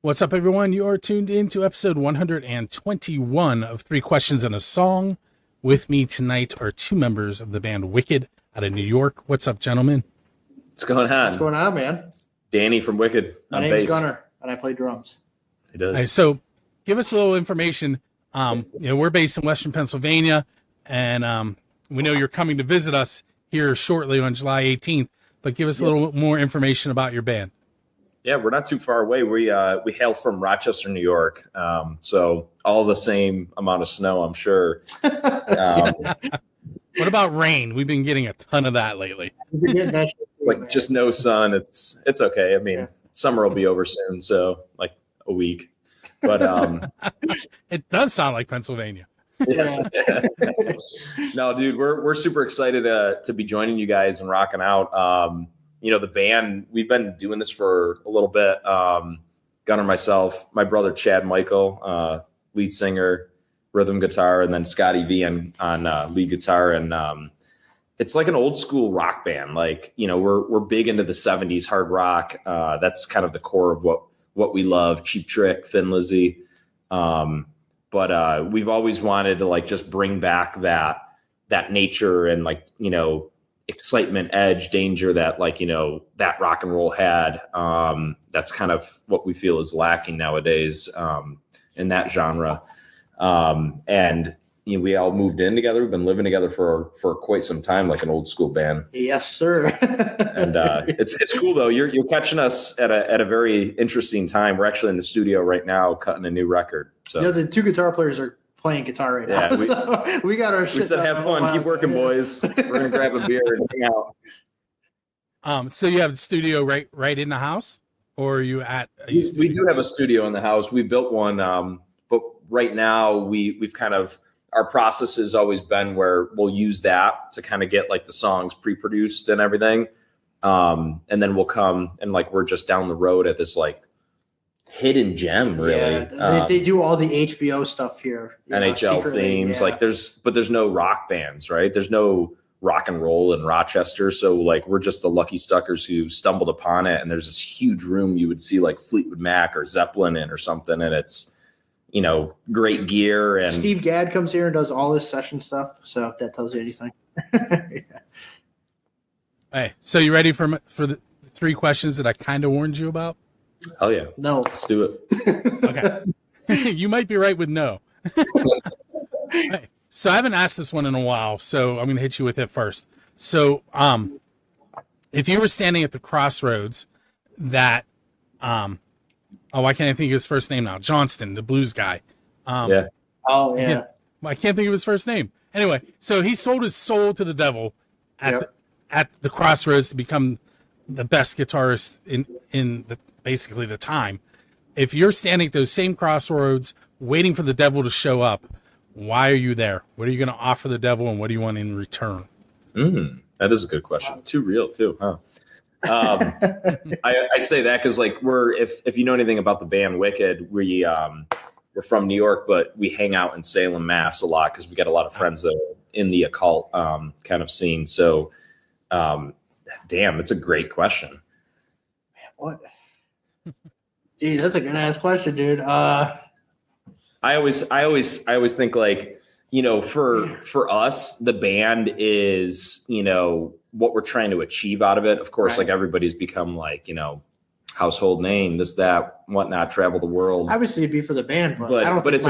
What's up, everyone? You are tuned in to episode 121 of Three Questions and a Song. With me tonight are two members of the band Wicked out of New York. What's up, gentlemen? What's going on? What's going on, man? Danny from Wicked. My name is Gunnar, and I play drums. He does. Right, so give us a little information. We're based in Western Pennsylvania, and we know you're coming to visit us here shortly on July 18th, but give us a little more information about your band. Yeah, we're not too far away. We hail from Rochester, New York. So all the same amount of snow, I'm sure. What about rain? We've been getting a ton of that lately. Like just no sun. It's okay. I mean, summer will be over soon, so like a week. But it does sound like Pennsylvania. Yes. No, dude, we're super excited to be joining you guys and rocking out. The band, we've been doing this for a little bit. Gunnar, myself, my brother Chad Michael, lead singer, rhythm guitar, and then Scotty V on lead guitar. And it's like an old school rock band. Like, we're big into the 70s hard rock. That's kind of the core of what we love. Cheap Trick, Thin Lizzy. But we've always wanted to like just bring back that nature and like, excitement, edge, danger that like, that rock and roll had. That's kind of what we feel is lacking nowadays in that genre. And we all moved in together. We've been living together for quite some time, like an old school band. Yes, sir. And it's cool though. You're catching us at a very interesting time. We're actually in the studio right now cutting a new record. So the two guitar players are playing guitar right now. Yeah, we got our shit. We said have fun, keep working, boys. We're gonna grab a beer and hang out. So you have the studio right in the house, or are you at? We do have a studio in the house. We built one, but right now we've kind of our process has always been where we'll use that to kind of get like the songs pre-produced and everything, and then we'll come and like we're just down the road at this like hidden gem, really. They do all the HBO stuff here, NHL themes. Like there's no rock bands, right? There's no rock and roll in Rochester, so like we're just the lucky suckers who stumbled upon it. And there's this huge room you would see like Fleetwood Mac or Zeppelin in or something, and it's great gear. And Steve Gadd comes here and does all his session stuff. So if that tells you anything. Hey, so you ready for the three questions that I kind of warned you about? Hell yeah. No. Let's do it. Okay. You might be right with no. Hey, so I haven't asked this one in a while, so I'm going to hit you with it first. So if you were standing at the crossroads that, why can't I think of his first name now? Johnston, the blues guy. Yeah. Oh, yeah. I can't think of his first name. Anyway, so he sold his soul to the devil at the crossroads to become the best guitarist in basically the time. If you're standing at those same crossroads waiting for the devil to show up, why are you there? What are you going to offer the devil, and what do you want in return? That is a good question. Too real too, huh? I say that because like if you know anything about the band Wicked, we're from New York, but we hang out in Salem, Mass a lot because we got a lot of friends that are in the occult kind of scene. So damn, it's a great question. Man, what? Gee, that's a good ass question, dude. I always think like, for us, the band is, what we're trying to achieve out of it. Of course, like everybody's become like, household name, this, that, whatnot, travel the world. Obviously it'd be for the band, but it's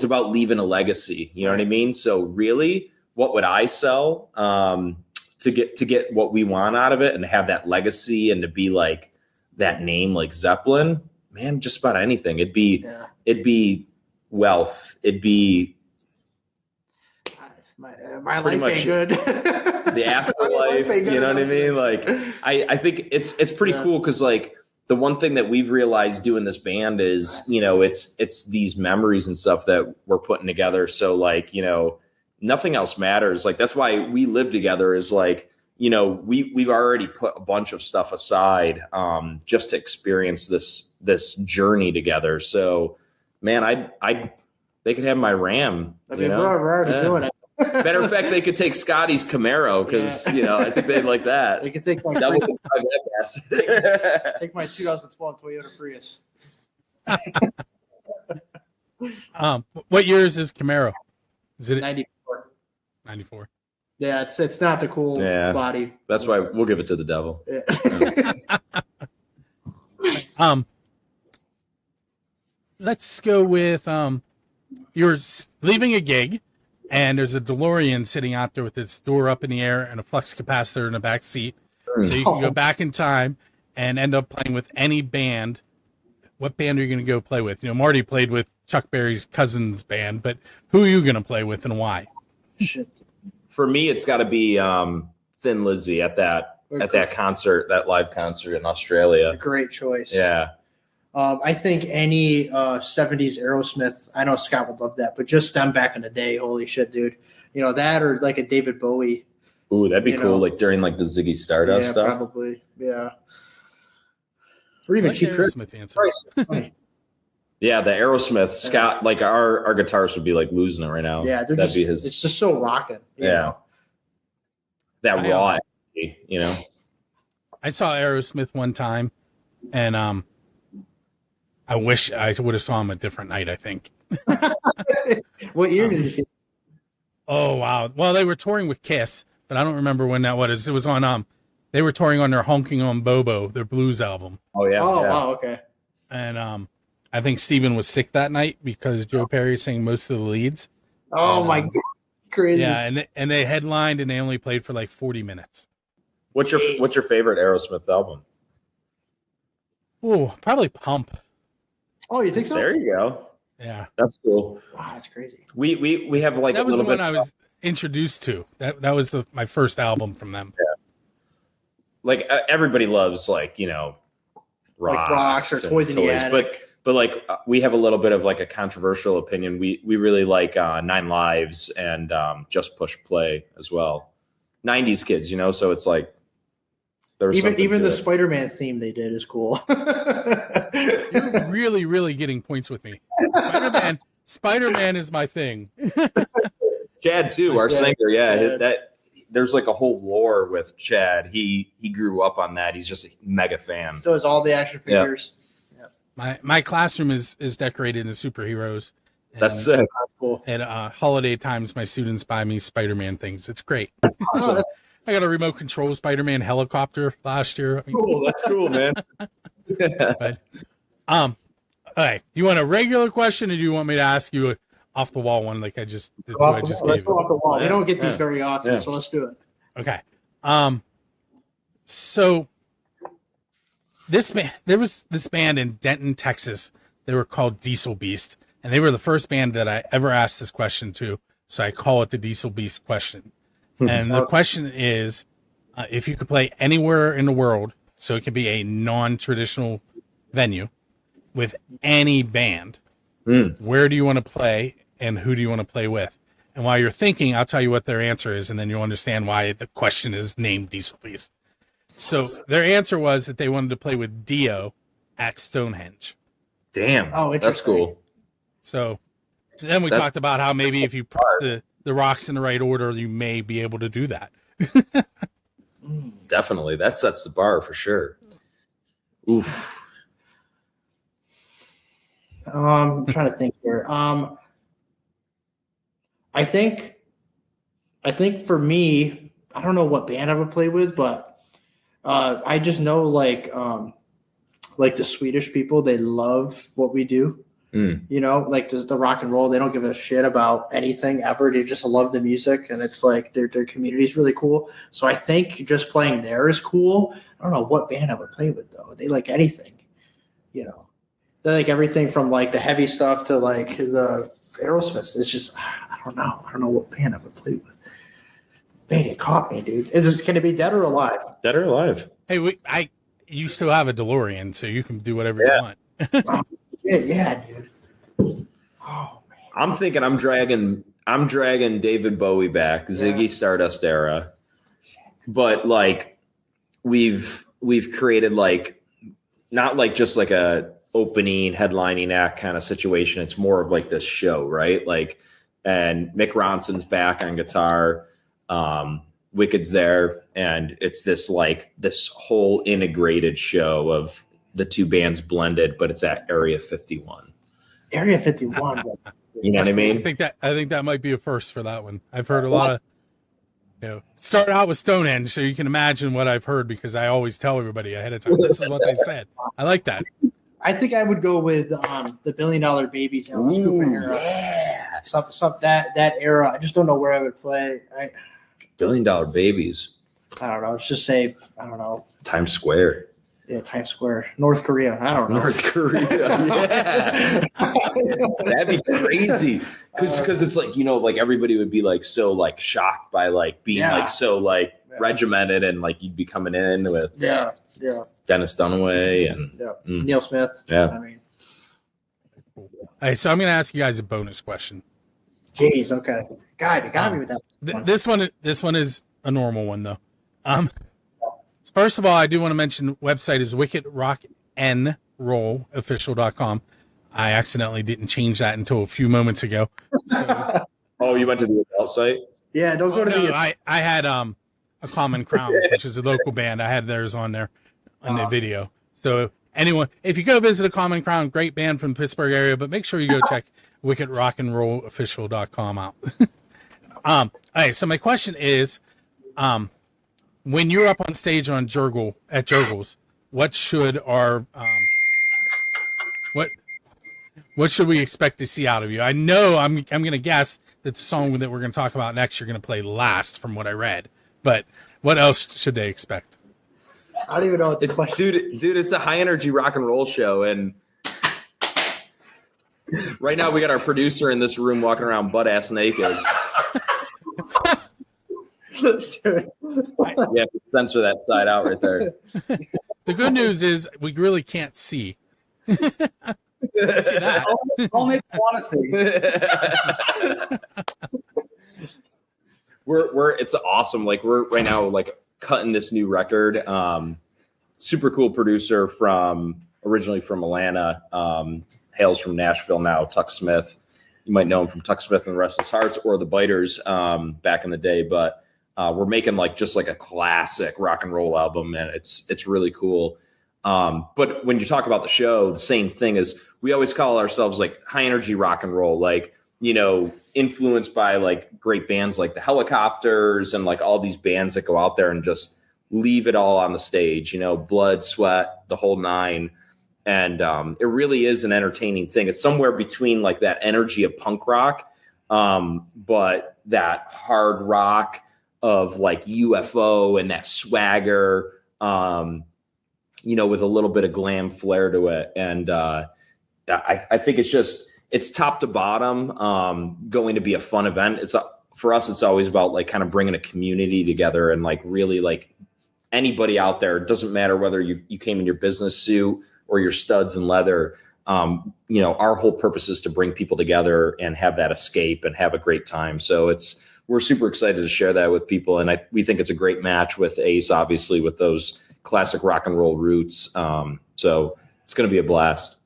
about leaving a legacy. You know what I mean? So really, what would I sell to get what we want out of it and have that legacy and to be like that name like Zeppelin? Man, just about anything. It'd be wealth. It'd be my life ain't good. The afterlife. You know what I mean? Like I think it's pretty cool because like the one thing that we've realized doing this band is, it's these memories and stuff that we're putting together. So like, nothing else matters. Like that's why we live together is like, we've already put a bunch of stuff aside just to experience this journey together. So, man, they could have my Ram. I mean, we're already doing it. Matter of fact, they could take Scotty's Camaro because I think they'd like that. They could take my that would take my 2012 Toyota Prius. What year is this Camaro? Is it 94. 94? Yeah, it's not the cool body. That's why we'll give it to the devil. Yeah. Let's go with you're leaving a gig, and there's a DeLorean sitting out there with its door up in the air and a flux capacitor in the back seat, so you can go back in time and end up playing with any band. What band are you going to go play with? You know, Marty played with Chuck Berry's cousin's band, but who are you going to play with and why? Shit. For me, it's got to be Thin Lizzy at that concert, that live concert in Australia. Great choice. Yeah. I think any 70s Aerosmith, I know Scott would love that, but just them back in the day, holy shit, dude. You know, that or like a David Bowie. Ooh, that'd be cool, like during like the Ziggy Stardust stuff. Probably, yeah. Or even like Cheap Trick. Aerosmith answer. Yeah, the Aerosmith, Scott, like our guitarist would be like losing it right now. Yeah, that'd be his. It's just so rocking. You know? That raw, you know. I saw Aerosmith one time, and I wish I would have saw him a different night. I think. What year did you see? Oh wow! Well, they were touring with Kiss, but I don't remember when that was. It was on they were touring on their Honking on Bobo, their blues album. Oh yeah. Oh wow. Okay. And I think Steven was sick that night because Joe Perry sang most of the leads. Oh my god, crazy. Yeah, and they headlined and they only played for like 40 minutes. What's your favorite Aerosmith album? Oh, probably Pump. Oh, you think so? There you go. Yeah, that's cool. Wow, that's crazy. We have like that a was the little one bit. I was introduced to. That was my first album from them. Yeah. Like everybody loves like rocks or toys in the attic. But like we have a little bit of like a controversial opinion. We really like Nine Lives and Just Push Play as well. 90s kids, so it's like there's even the Spider-Man theme they did is cool. You're really, really getting points with me. Spider-Man is my thing. Chad too, our singer. Yeah, that there's like a whole lore with Chad. He grew up on that. He's just a mega fan. So is all the action figures. Yeah. My classroom is decorated in superheroes. That's sick. Cool. At holiday times, my students buy me Spider-Man things. It's great. That's awesome. I got a remote control Spider-Man helicopter last year. Cool. That's cool, man. But, all right. Do you want a regular question, or do you want me to ask you an off the wall one like I just did? Let's go off the wall. We don't get these very often, so let's do it. Okay. So there was this band in Denton, Texas. They were called Diesel Beast, and they were the first band that I ever asked this question to. So I call it the Diesel Beast question. And the question is, if you could play anywhere in the world, so it could be a non-traditional venue with any band, where do you want to play and who do you want to play with? And while you're thinking, I'll tell you what their answer is, and then you'll understand why the question is named Diesel Beast. So their answer was that they wanted to play with Dio at Stonehenge. Damn. Oh, that's cool. So then we talked about how maybe if you press the rocks in the right order, you may be able to do that. Definitely. That sets the bar for sure. Oof. I'm trying to think here. I think for me, I don't know what band I would play with, but I just know like the Swedish people, they love what we do. Like the rock and roll, they don't give a shit about anything ever. They just love the music, and it's like their community is really cool. So I think just playing there is cool. I don't know what band I would play with though. They like anything, they like everything from like the heavy stuff to like the Aerosmith. It's just I don't know what band I would play with. Man, you caught me, dude. Can it be Dead or Alive? Dead or Alive. Hey, you still have a DeLorean, so you can do whatever you want. Yeah, dude. Oh man. I'm thinking I'm dragging David Bowie back, Ziggy Stardust era. But like we've created like not like just like a opening headlining act kind of situation. It's more of like this show, right? Like, and Mick Ronson's back on guitar. Wicked's there, and it's this whole integrated show of the two bands blended, but it's at Area 51. Area 51. You know what I mean? I think that might be a first for that one. I've heard a lot of, start out with Stonehenge, so you can imagine what I've heard because I always tell everybody ahead of time. This is what they said. I like that. I think I would go with the $1 Billion Babies Alice Cooper era. Yeah. That era. I just don't know where I would play. $1 Billion Babies. I don't know. Let's just say, I don't know. Times Square. Yeah, Times Square. North Korea. I don't know. North Korea. Yeah. That'd be crazy. Because it's like, like everybody would be like so like shocked by like being like so like regimented and like you'd be coming in with Dennis Dunaway and Neil Smith. Yeah. I mean. All right, so I'm going to ask you guys a bonus question. Jeez, okay. God, you got me with that. This one is a normal one though. First of all, I do want to mention website is wickedrocknrollofficial.com. I accidentally didn't change that until a few moments ago. So, oh, you went to the adult site? Yeah, don't go to the. I had a Common Crown, which is a local band. I had theirs on there on the video. So anyone, if you go visit a Common Crown, great band from the Pittsburgh area, but make sure you go check wickedrocknrollofficial.com out. All right, so my question is, when you're up on stage on Jergel's, what should our what should we expect to see out of you? I know I'm going to guess that the song that we're going to talk about next you're going to play last from what I read, but what else should they expect? I don't even know what the question is. Dude, it's a high energy rock and roll show, and right now we got our producer in this room walking around butt ass naked. Yeah, censor that side out right there. The good news is we really can't see. See that. Only want to see. It's awesome. Like we're right now like cutting this new record. Super cool producer originally from Atlanta. Hails from Nashville now. Tuck Smith. You might know him from Tuck Smith and the Restless Hearts or the Biters back in the day, but. We're making just a classic rock and roll album, and it's really cool. But when you talk about the show, the same thing is we always call ourselves like high energy rock and roll, influenced by great bands like the Helicopters and all these bands that go out there and just leave it all on the stage, blood, sweat, the whole nine. And it really is an entertaining thing. It's somewhere between that energy of punk rock, but that hard rock of UFO and that swagger, with a little bit of glam flair to it. And I think it's top to bottom going to be a fun event. For us, it's always about kind of bringing a community together and really anybody out there. It doesn't matter whether you came in your business suit or your studs and leather. Our whole purpose is to bring people together and have that escape and have a great time. So we're super excited to share that with people. And we think it's a great match with Ace, obviously, with those classic rock and roll roots. So it's going to be a blast.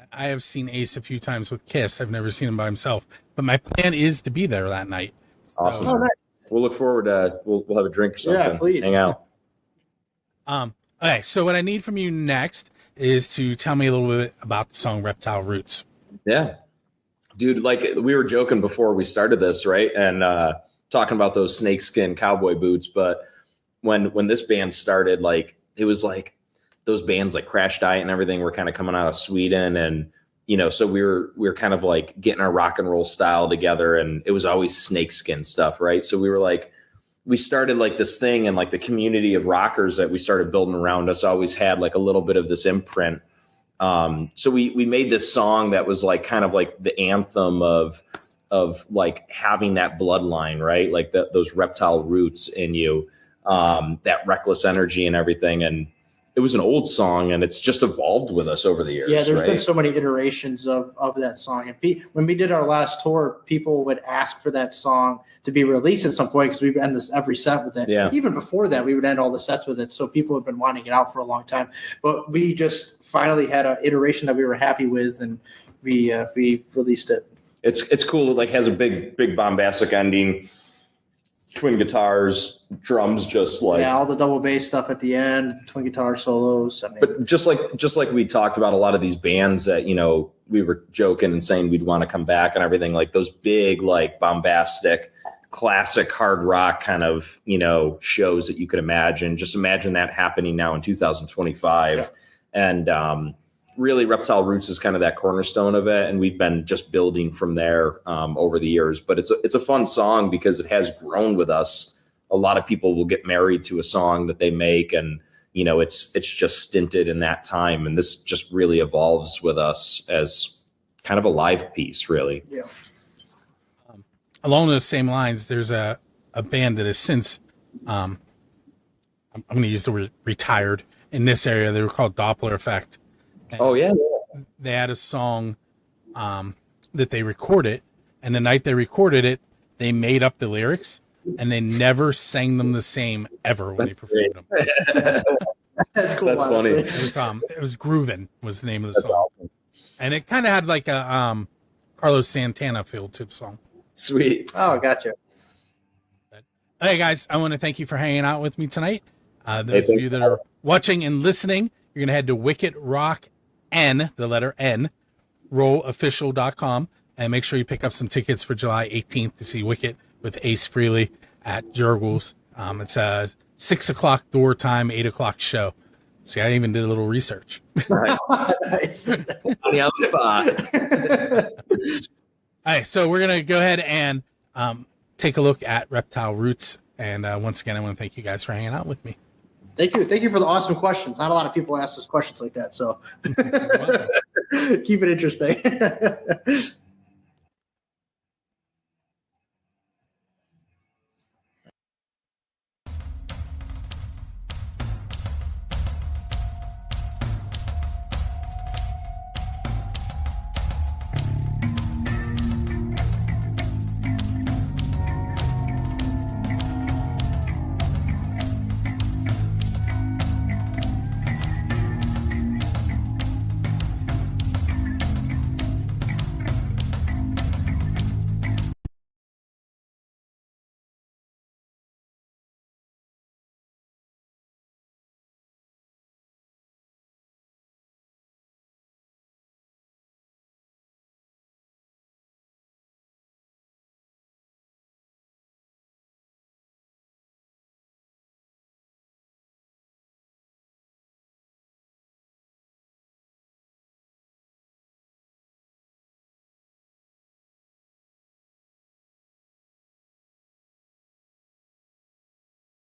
I have seen Ace a few times with Kiss. I've never seen him by himself, but my plan is to be there that night. Awesome. Oh, nice. We'll look forward to, we'll have a drink or something. Yeah, please. Hang out. Okay. So what I need from you next is to tell me a little bit about the song Reptile Roots. Yeah. Dude, we were joking before we started this, right? And talking about those snakeskin cowboy boots. But when this band started, it was those bands like Crash Diet and everything were kind of coming out of Sweden. And, so we were kind of getting our rock and roll style together. And it was always snakeskin stuff, right? So we were we started this thing, and the community of rockers that we started building around us always had a little bit of this imprint. So we made this song that was kind of the anthem of having that bloodline, right? Those reptile roots in you, that reckless energy and everything. And it was an old song, and it's just evolved with us over the years. Yeah, there's been so many iterations of that song. And when we did our last tour, people would ask for that song to be released at some point because we would end every set with it. Yeah. Even before that, we would end all the sets with it. So people have been wanting it out for a long time. But we just finally had an iteration that we were happy with, and we released it. It's cool. It has a big bombastic ending. twin guitars, drums, just like all the double bass stuff at the end, twin guitar solos. I mean, but just like we talked about a lot of these bands that, you know, we were joking and saying we'd want to come back and everything, like those big, like bombastic, classic hard rock kind of, you know, shows that you could imagine. Just imagine that happening now in 2025. Yeah. And really Reptile Roots is kind of that cornerstone of it. And we've been just building from there over the years. But it's a fun song because it has grown with us. A lot of people will get married to a song that they make, and you know, it's just stinted in that time. And this just really evolves with us as kind of a live piece, really. Yeah. Along those same lines, there's a band that has since, I'm going to use the word retired in this area. They were called Doppler Effect. And Oh yeah. they had a song that they recorded, and the night they recorded it, they made up the lyrics, and they never sang them the same ever when That's they performed great. them. That's cool. That's funny. honestly. It was Groovin' was the name of the That's song, awesome. and it kind of had like a Carlos Santana feel to the song. Sweet. Oh, gotcha. Hey guys, I want to thank you for hanging out with me tonight. Those Hey, of thanks you that for are watching and listening, you're going to head to Wicked Rock N, the letter N, rollofficial.com, and make sure you pick up some tickets for July 18th to see Wicked with Ace Frehley at Jergel's. It's a 6 o'clock door time, 8 o'clock show. See, I even did a little research. Nice. Nice. On the spot. All right, so we're going to go ahead and take a look at Reptile Roots. And once again, I want to thank you guys for hanging out with me. Thank you. Thank you for the awesome questions. Not a lot of people ask us questions like that, so You're welcome. keep it interesting.